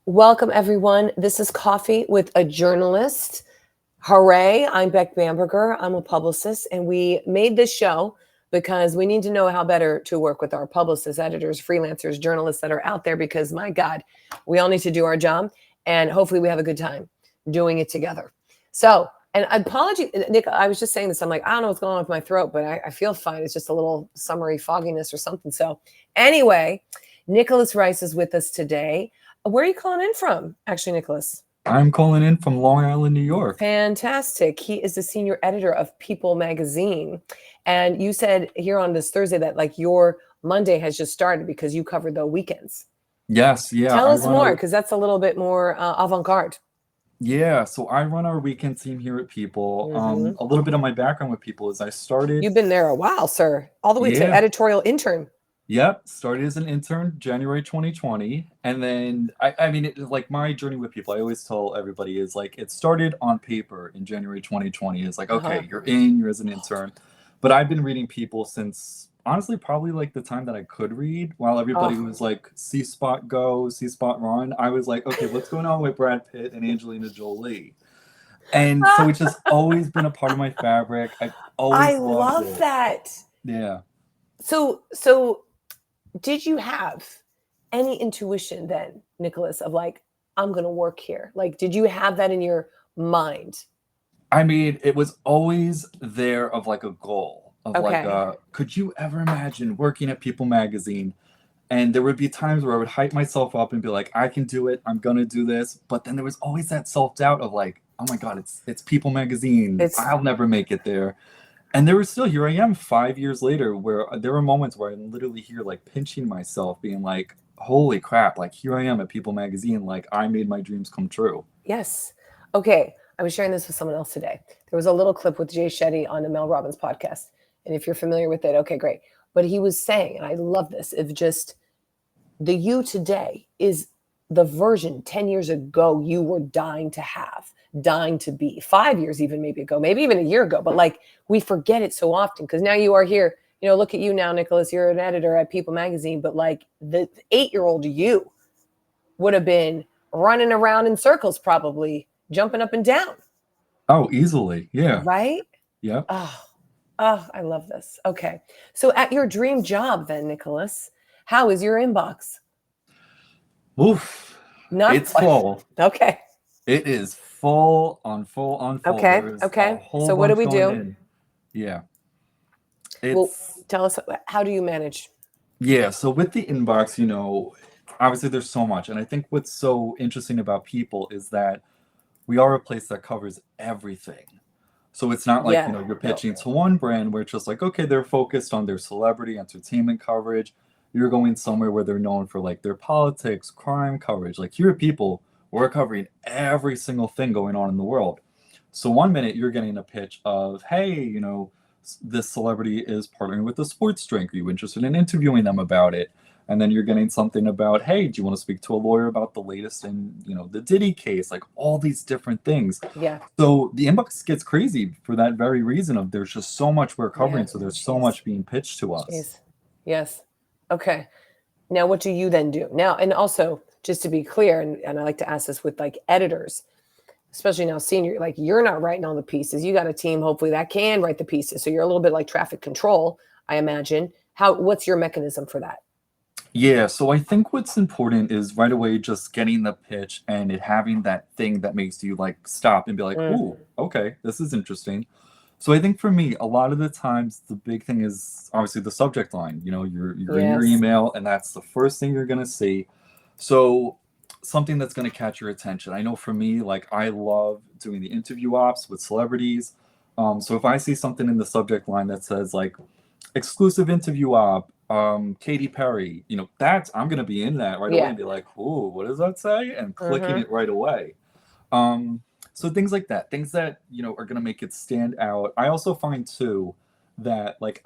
Welcome, everyone. This is Coffee with a Journalist. Hooray. I'm Beck Bamberger. I'm a publicist, and we made this show because we need to know how better to work with our publicists, editors, freelancers, journalists that are out there because, my God, we all need to do our job, and hopefully we have a good time doing it together. So, and apology, Nick, I was just saying this. I'm like, I don't know what's going on with my throat, but I feel fine. It's just a little summery fogginess or something. So anyway, Nicholas Rice is with us today. Where are you calling in from, actually, Nicholas? I'm calling in from Long Island, New York. Fantastic. He is the senior editor of People magazine. And you said here on this Thursday that like your Monday has just started because you covered the weekends. Yes, yeah. Tell us more, because that's a little bit more avant-garde. Yeah, so I run our weekend team here at People. A little bit of my background with People is I started. You've been there a while, sir. All the way to editorial intern. Yep, started as an intern January 2020, and then I mean, like my journey with People, I always tell everybody is like it started on paper in January 2020. It's like okay, you're as an intern, but I've been reading People since honestly probably like the time that I could read. While everybody was like C Spot go, C Spot run, I was like, okay, what's going on with Brad Pitt and Angelina Jolie? And so it's just always been a part of my fabric. I've always loved it. That. Yeah. So did you have any intuition then, Nicholas, of like, I'm going to work here? Like, did you have that in your mind? I mean, it was always there of like a goal of like, could you ever imagine working at People magazine? And there would be times where I would hype myself up and be like, I can do it. I'm going to do this. But then there was always that self-doubt of like, oh my God, it's People magazine. I'll never make it there. And there was still, here I am 5 years later, where there were moments where I'm literally here, like pinching myself, being like, holy crap, like here I am at People magazine, like I made my dreams come true. Yes. Okay. I was sharing this with someone else today. There was a little clip with Jay Shetty on the Mel Robbins podcast. And if you're familiar with it, okay, great. But he was saying, and I love this, if just the you today is the version 10 years ago you were dying to have, dying to be, 5 years even maybe ago, maybe even a year ago. But like we forget it so often because now you are here. You know, look at you now, Nicholas. You're an editor at People magazine, but like the 8-year-old you would have been running around in circles, probably jumping up and down. Oh, easily. Yeah. Right? Yeah. Oh, I love this. Okay. So at your dream job then, Nicholas, how is your inbox? Oof. It's full. Okay. It is full on. Okay. Okay. So what do we do? Yeah. Well, tell us, how do you manage? Yeah. So with the inbox, you know, obviously there's so much. And I think what's so interesting about People is that we are a place that covers everything. So it's not like, you know, you're pitching to one brand where it's just like, okay, they're focused on their celebrity entertainment coverage. You're going somewhere where they're known for like their politics, crime coverage. Like here at People, we're covering every single thing going on in the world. So one minute you're getting a pitch of, hey, you know, this celebrity is partnering with a sports drink. Are you interested in interviewing them about it? And then you're getting something about, hey, do you want to speak to a lawyer about the latest in, you know, the Diddy case, like all these different things. Yeah. So the inbox gets crazy for that very reason of there's just so much we're covering. So there's so much being pitched to us. Yes. Okay. Now, what do you then do? Now, and also, just to be clear, and I like to ask this with like editors, especially now senior, like you're not writing all the pieces. You got a team, hopefully, that can write the pieces. So you're a little bit like traffic control, I imagine. What's your mechanism for that? Yeah, so I think what's important is right away just getting the pitch and it having that thing that makes you like stop and be like, ooh, okay, this is interesting. So I think for me, a lot of the times the big thing is obviously the subject line. You know, you're in your email and that's the first thing you're gonna see. So something that's gonna catch your attention. I know for me, like I love doing the interview ops with celebrities. So if I see something in the subject line that says like exclusive interview op, Katy Perry, you know, I'm gonna be in that right away and be like, ooh, what does that say? And clicking it right away. So things like that, things that, you know, are gonna make it stand out. I also find too that like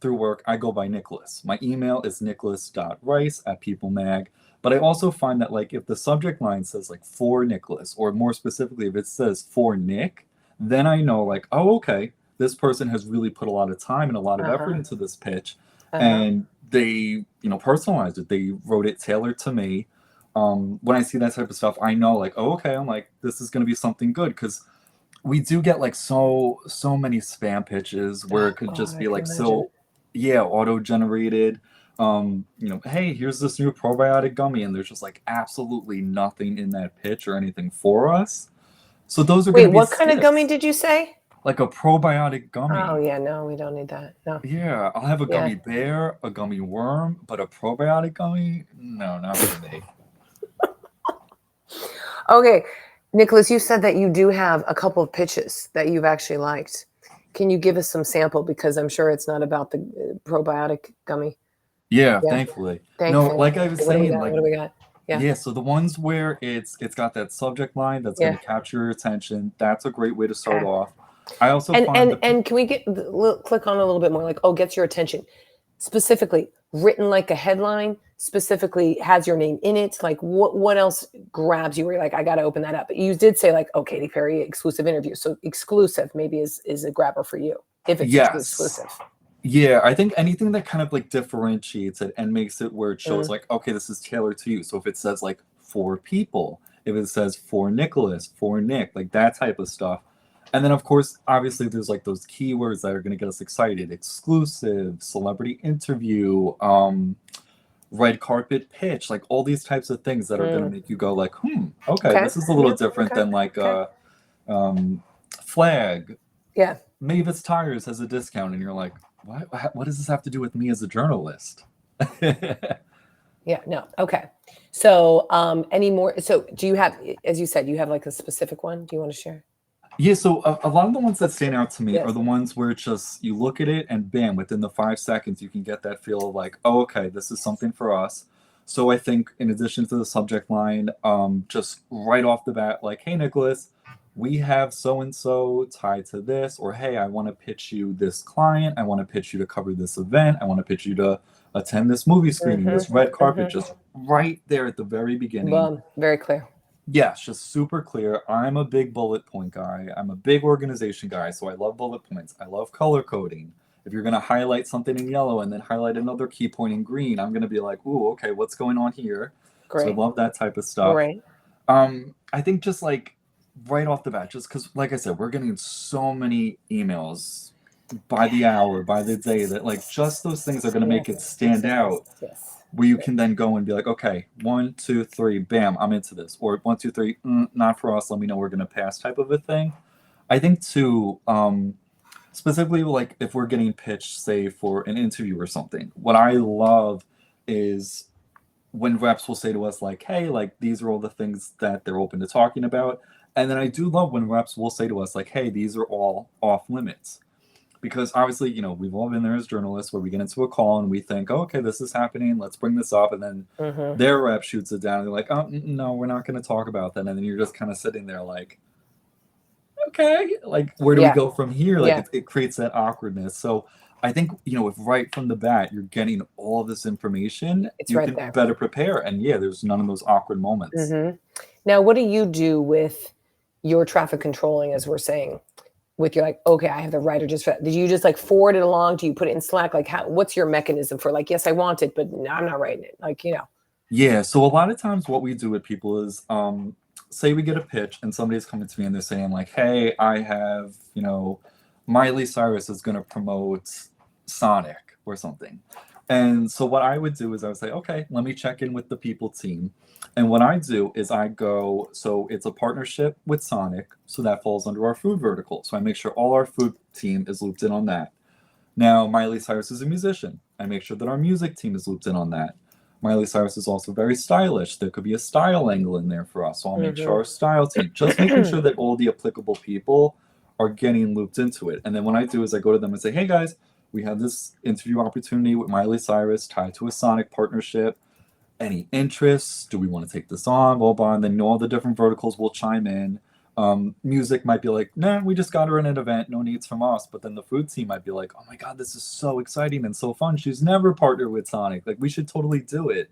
through work, I go by Nicholas. My email is nicholas.rice@peoplemag. But I also find that like if the subject line says like for Nicholas, or more specifically if it says for Nick, then I know like, oh, okay, this person has really put a lot of time and a lot of effort into this pitch. And they, you know, personalized it. They wrote it tailored to me. when I see that type of stuff, I know like, oh, okay, I'm like, this is going to be something good, because we do get like so many spam pitches where Oh it could God, just I be can like, imagine. so yeah, auto generated. Hey, here's this new probiotic gummy, and there's just like absolutely nothing in that pitch or anything for us. So those are going Wait, to be what kind of gummy skips. did you say? Like a probiotic Oh gummy. yeah, no, we don't need that. No. Yeah, I'll have a Yeah. gummy bear, a gummy worm, but a probiotic gummy? No, not for me. Okay, Nicholas, you said that you do have a couple of pitches that you've actually liked. Can you give us some sample? Because I'm sure it's not about the probiotic gummy. Yeah, Yeah, thankfully. No, thankfully. like I was Okay, what do we saying, got? like, What do we got? Yeah, yeah, so the ones where it's got that subject line that's going yeah. to capture your attention, that's a great way to start Okay. off. I also And find and the and can we click on a little bit more? Like, oh, gets your attention. Specifically, written like a headline. Specifically, has your name in it. Like, what else grabs you? Where you're like, I got to open that up. But you did say like, oh, Katy Perry exclusive interview. So exclusive maybe is a grabber for you if it's a true yes. exclusive. Yeah, I think anything that kind of like differentiates it and makes it where it shows Mm, like, okay, this is tailored to you. So if it says like for people, if it says for Nicholas, for Nick, like that type of stuff. And then of course, obviously there's like those keywords that are going to get us excited: exclusive, celebrity interview, red carpet pitch, like all these types of things that are going to mm. make you go like, okay, Okay. this is a little Yeah. different Okay. than like Okay. um, flag. Yeah. Mavis Tires has a discount, and you're like, what does this have to do with me as a journalist? Yeah. No. Okay. So, any more? So, do you have, as you said, you have like a specific one? Do you want to share? Yeah, so a lot of the ones that stand out to me are Yes. the ones where it's just you look at it and bam, within the 5 seconds, you can get that feel of like, oh, okay, this is something for us. So I think in addition to the subject line, just right off the bat, like, hey, Nicholas, we have so and so tied to this, or hey, I want to pitch you this client, I want to pitch you to cover this event, I want to pitch you to attend this movie screening, this red Mm-hmm. carpet, Mm-hmm. just right there at the very beginning. Very clear. Yes, just super clear. I'm a big bullet point guy. I'm a big organization guy, so I love bullet points. I love color coding. If you're going to highlight something in yellow and then highlight another key point in green, I'm going to be like, ooh, okay, what's going on here? So I Great. love that type of stuff. Great. I think just like right off the bat, just because, like I said, we're getting so many emails by the hour, by the day, that like just those things are going to make it Yes. stand out, Yes. where you can then go and be like, okay, 1, 2, 3, bam, I'm into this. Or 1, 2, 3, not for us, let me know, we're gonna pass, type of a thing. I think too, specifically like if we're getting pitched, say, for an interview or something, what I love is when reps will say to us like, hey, like these are all the things that they're open to talking about. And then I do love when reps will say to us like, hey, these are all off limits, because obviously, we've all been there as journalists where we get into a call and we think, oh, okay, this is happening, let's bring this up, and then Mm-hmm. their rep shoots it down and they're like, oh, no, we're not going to talk about that, and then you're just kind of sitting there like, okay, like where do we Yeah. go from here? Like Yeah. it creates that awkwardness. So I think, if right from the bat you're getting all this information, It's you right can there. better prepare, and yeah, there's none of those awkward moments. Mm-hmm. Now, what do you do with your traffic controlling, as we're saying? With your like, okay, I have the writer just. Did you just like forward it along? Do you put it in Slack? Like, what's your mechanism for like, yes, I want it, but no, I'm not writing it. Like, Yeah, so a lot of times what we do with people is, say we get a pitch and somebody's coming to me and they're saying like, hey, I have, Miley Cyrus is going to promote Sonic or something. And so what I would do is I would say, okay, let me check in with the people team. And what I do is I go, so it's a partnership with Sonic, so that falls under our food vertical. So I make sure all our food team is looped in on that. Now, Miley Cyrus is a musician. I make sure that our music team is looped in on that. Miley Cyrus is also very stylish. There could be a style angle in there for us. So I'll make sure our style team, just making sure that all the applicable people are getting looped into it. And then what I do is I go to them and say, hey guys, we have this interview opportunity with Miley Cyrus tied to a Sonic partnership. Any interests? Do we want to take this on? Blah, blah. And then all the different verticals will chime in. Music might be like, nah, we just got her in an event, no needs from us. But then the food team might be like, oh my God, this is so exciting and so fun. She's never partnered with Sonic. Like, we should totally do it.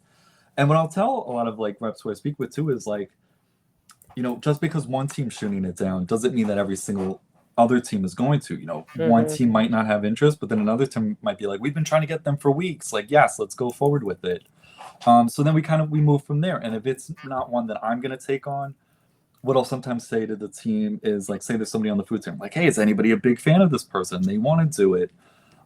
And what I'll tell a lot of like reps who I speak with too is like, just because one team's shooting it down doesn't mean that every single other team is going to. One team might not have interest, but then another team might be like, we've been trying to get them for weeks. Like, yes, let's go forward with it. So then we move from there. And if it's not one that I'm going to take on, what I'll sometimes say to the team is like, say there's somebody on the food team, like, hey, is anybody a big fan of this person? They want to do it.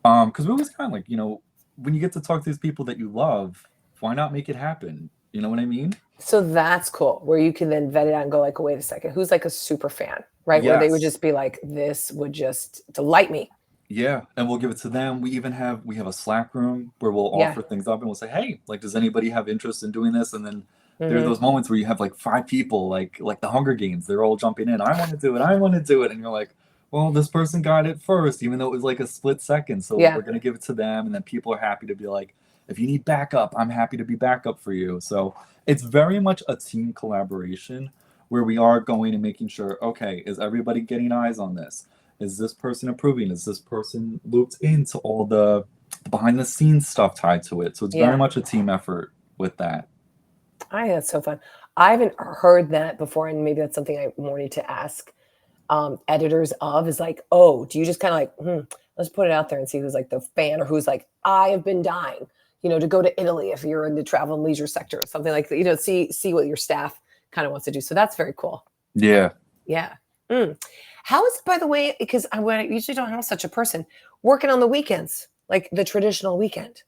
Because we always kind of like, when you get to talk to these people that you love, why not make it happen? You know what I mean? So that's cool, where you can then vet it out and go like, wait a second, who's like a super fan, right? Where they would Yes. just be like, this would just delight me. Yeah, and we'll give it to them. We have a Slack room where we'll Yeah. offer things up and we'll say, hey, like, does anybody have interest in doing this? And then there are Mhm. those moments where you have like 5 people, like the Hunger Games, they're all jumping in. I want to do it. I want to do it. And you're like, well, this person got it first, even though it was like a split second. So Yeah. we're gonna give it to them, and then people are happy to be like, if you need backup, I'm happy to be backup for you. So it's very much a team collaboration where we are going and making sure, okay, is everybody getting eyes on this? Is this person approving? Is this person looped into all the behind the scenes stuff tied to it? So it's very Yeah. much a team effort with that. I think that's so fun. I haven't heard that before, and maybe that's something I more need to ask editors of, is like, oh, do you just kind of like, let's put it out there and see who's like the fan, or who's like, I have been dying, to go to Italy if you're in the travel and leisure sector or something like that, see what your staff kind of wants to do. So that's very cool. Yeah. Yeah. How is it, by the way, because I usually don't have such a person working on the weekends, like the traditional weekend.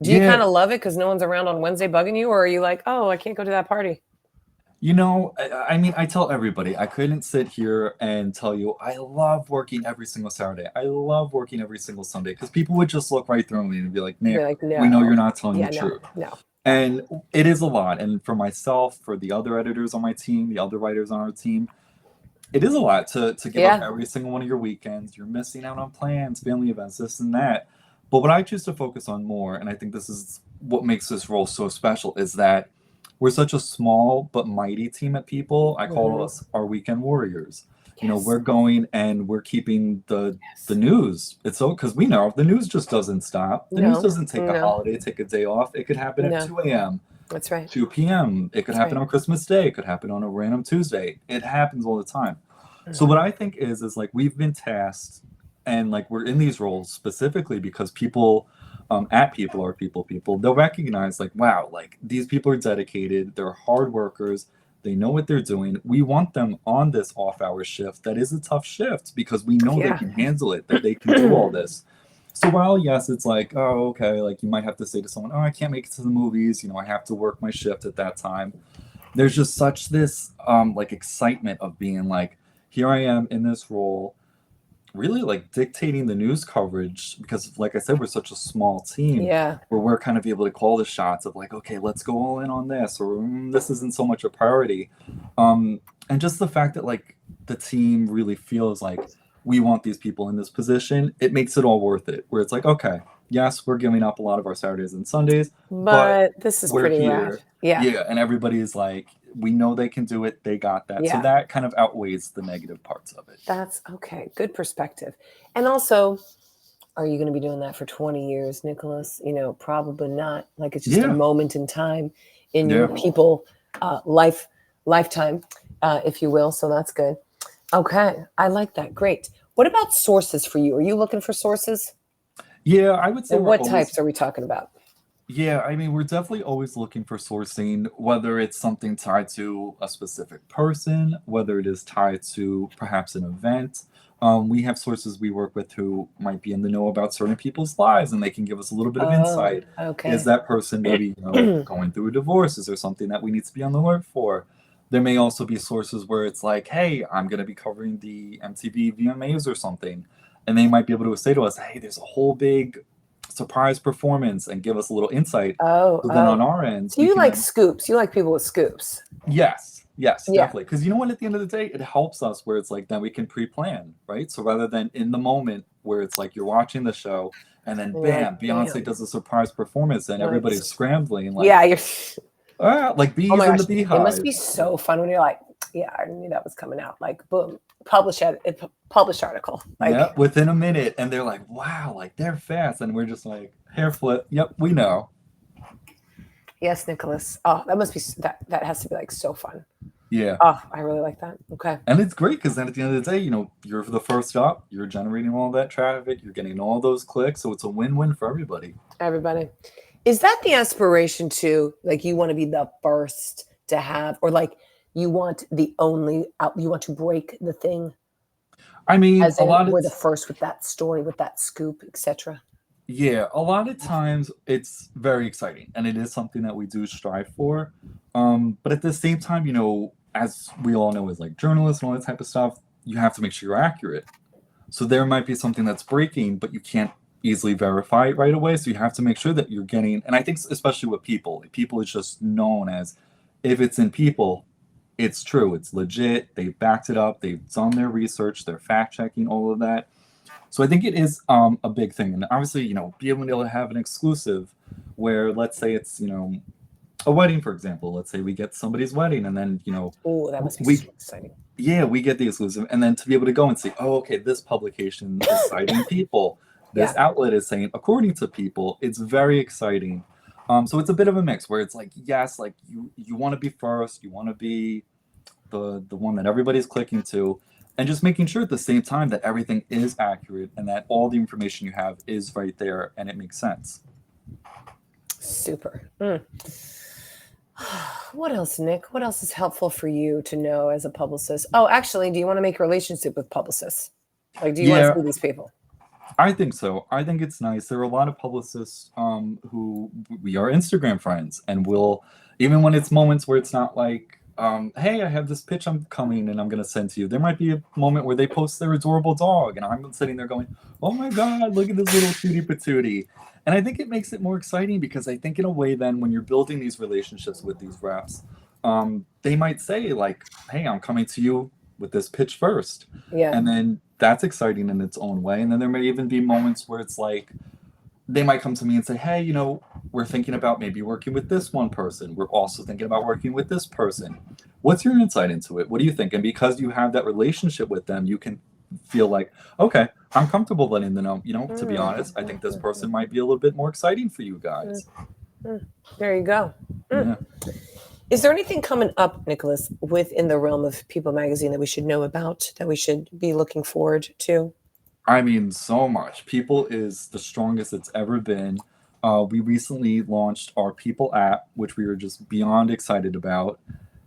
Do you kind of love it because no one's around on Wednesday bugging you, or are you like, oh, I can't go to that party? I mean, I tell everybody, I couldn't sit here and tell you, I love working every single Saturday. I love working every single Sunday, because people would just look right through me and be like, Be Nick, like, we know no. you're not telling Yeah, the no, truth. no. And it is a lot. And for myself, for the other editors on my team, the other writers on our team, it is a lot to give up Yeah. every single one of your weekends. You're missing out on plans, family events, this and that. But what I choose to focus on more, and I think this is what makes this role so special, is that we're such a small but mighty team of people. I call us our weekend warriors. Yes. We're going and we're keeping the news. It's so, because we know the news just doesn't stop. The news No, doesn't take a no, holiday, take a day off. It could happen at no. 2 a.m., That's right. 2 p.m. It could That's happen right. on Christmas Day. It could happen on a random Tuesday. It happens all the time. So what I think is like we've been tasked, and like we're in these roles specifically because people at people are people. They'll recognize like, wow, like these people are dedicated. They're hard workers. They know what they're doing. We want them on this off-hour shift. That is a tough shift because we know they Yeah. can handle it, that they can do all this. So while yes, it's like, oh, okay, like you might have to say to someone, oh, I can't make it to the movies. I have to work my shift at that time. There's just such this like excitement of being like, here I am in this role, really like dictating the news coverage, because like I said, we're such a small team Yeah. where we're kind of able to call the shots of like, okay, let's go all in on this, or this isn't so much a priority. And just the fact that like the team really feels like we want these people in this position, it makes it all worth it. Where it's like, okay, yes, we're giving up a lot of our Saturdays and Sundays, but this is we're pretty rad. here. Yeah. Yeah, and everybody's like, we know they can do it. They got that. So Yeah. that kind of outweighs the negative parts of it. That's okay. Good perspective. And also, are you going to be doing that for 20 years, Nicholas? Probably not. Like it's just a moment in time in your people lifetime, if you will. So that's good. Okay. I like that. Great. What about sources for you? Are you looking for sources? Yeah, I would say. And what types are we talking about? Yeah, I mean, we're definitely always looking for sourcing, whether it's something tied to a specific person, whether it is tied to perhaps an event. We have sources we work with who might be in the know about certain people's lives, and they can give us a little bit of insight. Okay. Is that person maybe going through a divorce? Is there something that we need to be on the alert for? There may also be sources where it's like, hey, I'm going to be covering the MTV VMAs or something. And they might be able to say to us, hey, there's a whole big surprise performance, and give us a little insight. So then on our end, so you like scoops. You like people with scoops. Yes, definitely. Because you know what, at the end of the day, it helps us where it's like, then we can pre-plan, right? So rather than in the moment where it's like you're watching the show and then bam, Beyonce does a surprise performance and everybody's scrambling. Like, yeah, you're like bees in the beehive. It must be so fun when you're like, yeah, I knew that was coming out. Like, boom, published article. Like, yeah, within a minute, and they're like, wow, like they're fast, and we're just like, hair flip. Yep, we know. Yes, Nicholas. Oh, that must be that has to be like so fun. Yeah. Oh, I really like that. Okay. And it's great because then at the end of the day, you're the first up, you're generating all that traffic, you're getting all those clicks, so it's a win-win for everybody. Is that the aspiration too? Like you want to be the first to have, or like you want the only out, you want to break the thing, I mean, as a in lot of we're the first with that story, with that scoop, etc. yeah, a lot of times it's very exciting, and it is something that we do strive for. But at the same time, as we all know, as like journalists and all that type of stuff, you have to make sure you're accurate. So there might be something that's breaking, but you can't easily verify it right away. So you have to make sure that you're getting, and I think especially with people, like people is just known as, if it's in people, it's true, it's legit, they've backed it up, they've done their research, they're fact checking all of that. So I think it is a big thing, and obviously, being able to have an exclusive, where let's say it's a wedding, for example. Let's say we get somebody's wedding, and then Oh, that must be we so exciting. yeah, we get the exclusive, and then to be able to go and say, oh, okay, this publication is citing people, this Yeah. outlet is saying according to people. It's very exciting. So it's a bit of a mix where it's like, yes, like you want to be first, you want to be the one that everybody's clicking to, and just making sure at the same time that everything is accurate and that all the information you have is right there and it makes sense. Super. What else, Nick? What else is helpful for you to know as a publicist? Oh, actually, do you want to make a relationship with publicists? Like, do you want to Yeah, see these people? I think so. I think it's nice. There are a lot of publicists who we are Instagram friends, and will, even when it's moments where it's not like, hey, I have this pitch I'm coming and I'm going to send to you. There might be a moment where they post their adorable dog, and I'm sitting there going, oh my God, look at this little cutie patootie. And I think it makes it more exciting because I think, in a way, then when you're building these relationships with these reps, they might say, like, hey, I'm coming to you with this pitch first. Yeah. And then that's exciting in its own way. And then there may even be moments where it's like, they might come to me and say, hey, we're thinking about maybe working with this one person. We're also thinking about working with this person. What's your insight into it? What do you think? And because you have that relationship with them, you can feel like, okay, I'm comfortable letting them know, to be honest, I think this person might be a little bit more exciting for you guys. There you go. Yeah. Is there anything coming up, Nicholas, within the realm of People Magazine that we should know about, that we should be looking forward to? I mean, so much. People is the strongest it's ever been. We recently launched our People app, which we were just beyond excited about.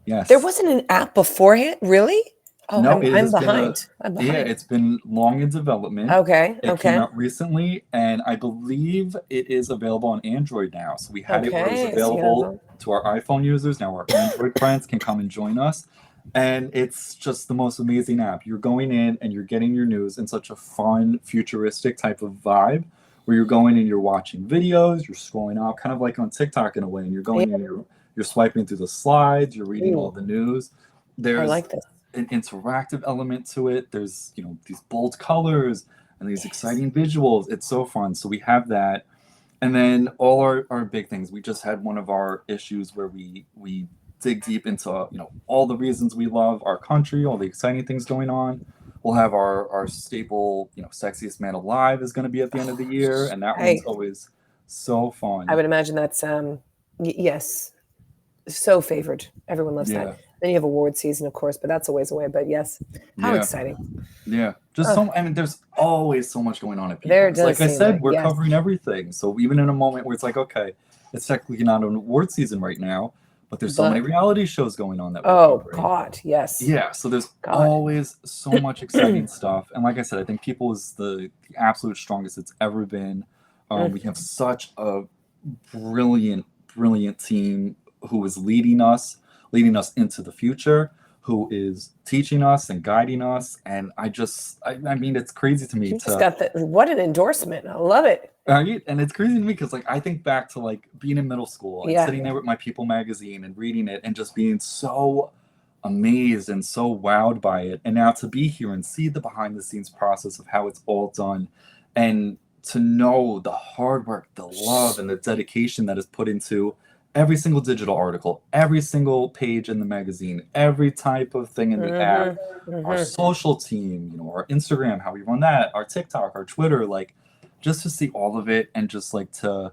Yes. There wasn't an app beforehand, really? Oh, No, it I'm has been behind. I'm yeah, behind. it's been long in development. Okay. It came out recently, and I believe it is available on Android now. So we had it where it was Okay. So available to our iPhone users. Now our Android friends can come and join us. And it's just the most amazing app. You're going in and you're getting your news in such a fun, futuristic type of vibe, where you're going and you're watching videos, you're scrolling out, kind of like on TikTok in a way, and you're going and you're swiping through the slides, you're reading all the news. I There's like this. an interactive element to it. There's these bold colors and these exciting visuals. It's so fun. So we have that, and then all our big things. We just had one of our issues where we dig deep into all the reasons we love our country, all the exciting things going on. We'll have our staple, sexiest man alive is going to be at the end of the year, and that one's always so fun. I would imagine that's yes, so favored. Everyone loves that. Then you have award season, of course, but that's a ways away. But yes, how exciting! Yeah, just so. I mean, there's always so much going on at People. There does Like I seem said, like, we're covering everything. So even in a moment where it's like, okay, it's technically not an award season right now, but there's so many reality shows going on that we're covering. God, yes. Yeah, so there's always so much exciting stuff. And like I said, I think People is the absolute strongest it's ever been. We have such a brilliant team who is leading us into the future, who is teaching us and guiding us. And I mean, it's crazy to me. You just got what an endorsement. I love it. Right? And it's crazy to me because I think back to being in middle school and sitting there with my People magazine and reading it and just being so amazed and so wowed by it. And now to be here and see the behind the scenes process of how it's all done, and to know the hard work, the love, and the dedication that is put into every single digital article, every single page in the magazine, every type of thing in the app, our social team, our Instagram, how we run that, our TikTok, our Twitter, just to see all of it and just to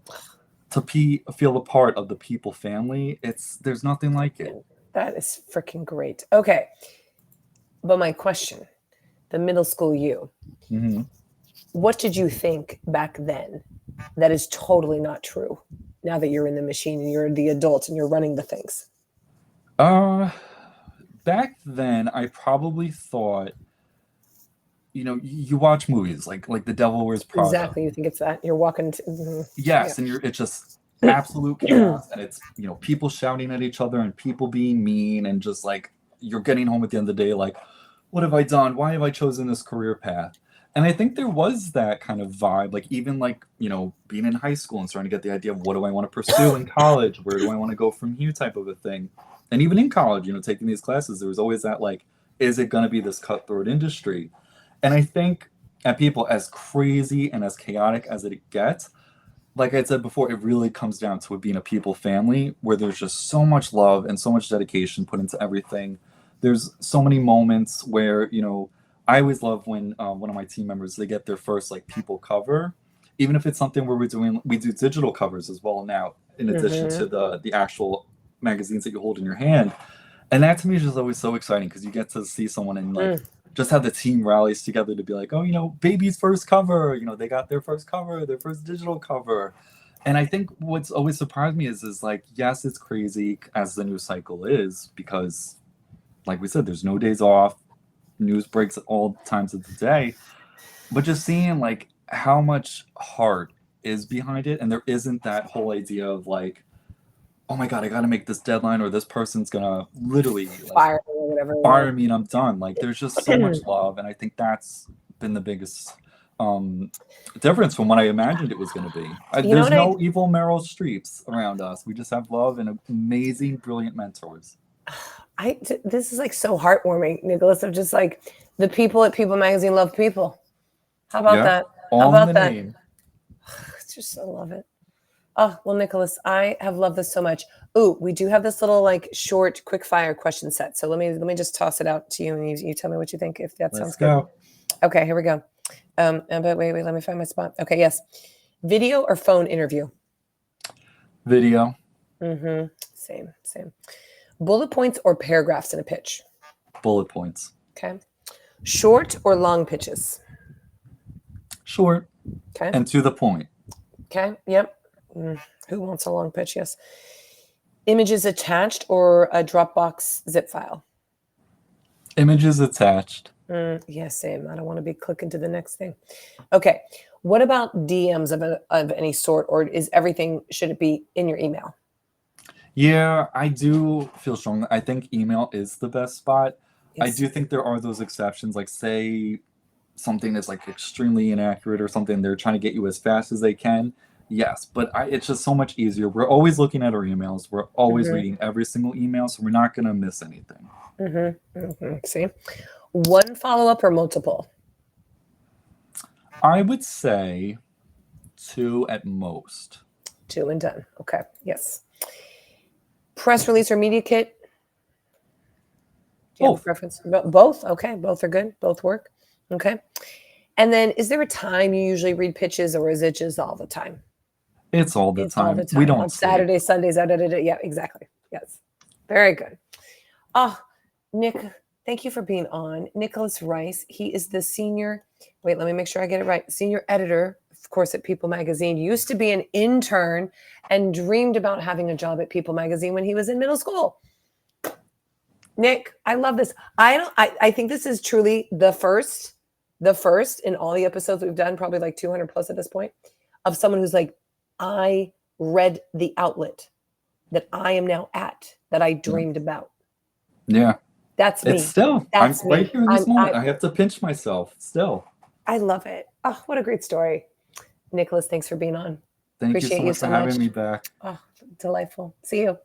feel a part of the People family. There's nothing like it. That is freaking great. Okay. But my question, the middle school you, what did you think back then that is totally not true? now that you're in the machine and you're the adult and you're running the things? Back then, I probably thought, you watch movies like The Devil Wears Prada. Exactly. You think it's that you're walking Yes, and it's just absolute chaos, and it's people shouting at each other and people being mean, and just like you're getting home at the end of the day like, what have I done? Why have I chosen this career path? And I think there was that kind of vibe, like even like being in high school and starting to get the idea of what do I want to pursue in college, where do I want to go from here type of a thing. And even in college, taking these classes, there was always that like, is it going to be this cutthroat industry? And I think at people, as crazy and as chaotic as it gets, like I said before, it really comes down to it being a people family where there's just so much love and so much dedication put into everything. There's so many moments where, I always love when one of my team members, they get their first like people cover, even if it's something where we do digital covers as well now, in addition to the actual magazines that you hold in your hand. And that to me is just always so exciting because you get to see someone and like just how the team rallies together to be like, oh, baby's first cover, they got their first cover, their first digital cover. And I think what's always surprised me is like, yes, it's crazy as the news cycle is because, like we said, there's no days off, news breaks at all times of the day, but just seeing like how much heart is behind it, and there isn't that whole idea of like, oh my god, I gotta make this deadline or this person's gonna literally like fire me and I'm done. Like there's just so much love, and I think that's been the biggest difference from what I imagined it was going to be. There's no evil Meryl Streeps around us. We just have love and amazing, brilliant mentors. This is like so heartwarming, Nicholas, of just like the people at People Magazine love people. How about that? How about that? Name. It's just, I love it. Oh, well, Nicholas, I have loved this so much. Ooh, we do have this little like short, quick fire question set. So let me just toss it out to you and you tell me what you think, if that sounds good. Okay, here we go. But wait, let me find my spot. Okay, yes. Video or phone interview? Video. Same. Bullet points or paragraphs in a pitch? Bullet points. Okay. Short or long pitches? Short. Okay. And to the point. Okay, yep. Who wants a long pitch? Yes. Images attached or a Dropbox zip file? Images attached. Yeah, same. I don't want to be clicking to the next thing. Okay. What about DMs of any sort, or should it be in your email? Yeah, I do feel strong. I think email is the best spot. Yes. I do think there are those exceptions, like say something is like extremely inaccurate or something, they're trying to get you as fast as they can. Yes, but it's just so much easier. We're always looking at our emails. We're always reading every single email, so we're not going to miss anything. See? One follow-up or multiple? I would say 2 at most. 2 and done. Okay. Yes. Press release or media kit? Do you have a preference? Both? Okay. Both are good. Both work. Okay. And then is there a time you usually read pitches, or is it just all the time? It's all the time. We don't on Saturday, Sundays. Yeah, exactly. Yes. Very good. Oh, Nick, thank you for being on. Nicholas Rice, he is the senior, let me make sure I get it right, senior editor, of course, at People Magazine. Used to be an intern and dreamed about having a job at People Magazine when he was in middle school. Nick, I love this. I think this is truly the first in all the episodes we've done, probably like 200 plus at this point, of someone who's like, I read the outlet that I am now at, that I dreamed about. Yeah. That's me. It's still, I'm right here in this moment. I have to pinch myself still. I love it. Oh, what a great story. Nicholas, thanks for being on. Thank you so much for having me back. Oh, delightful. See you.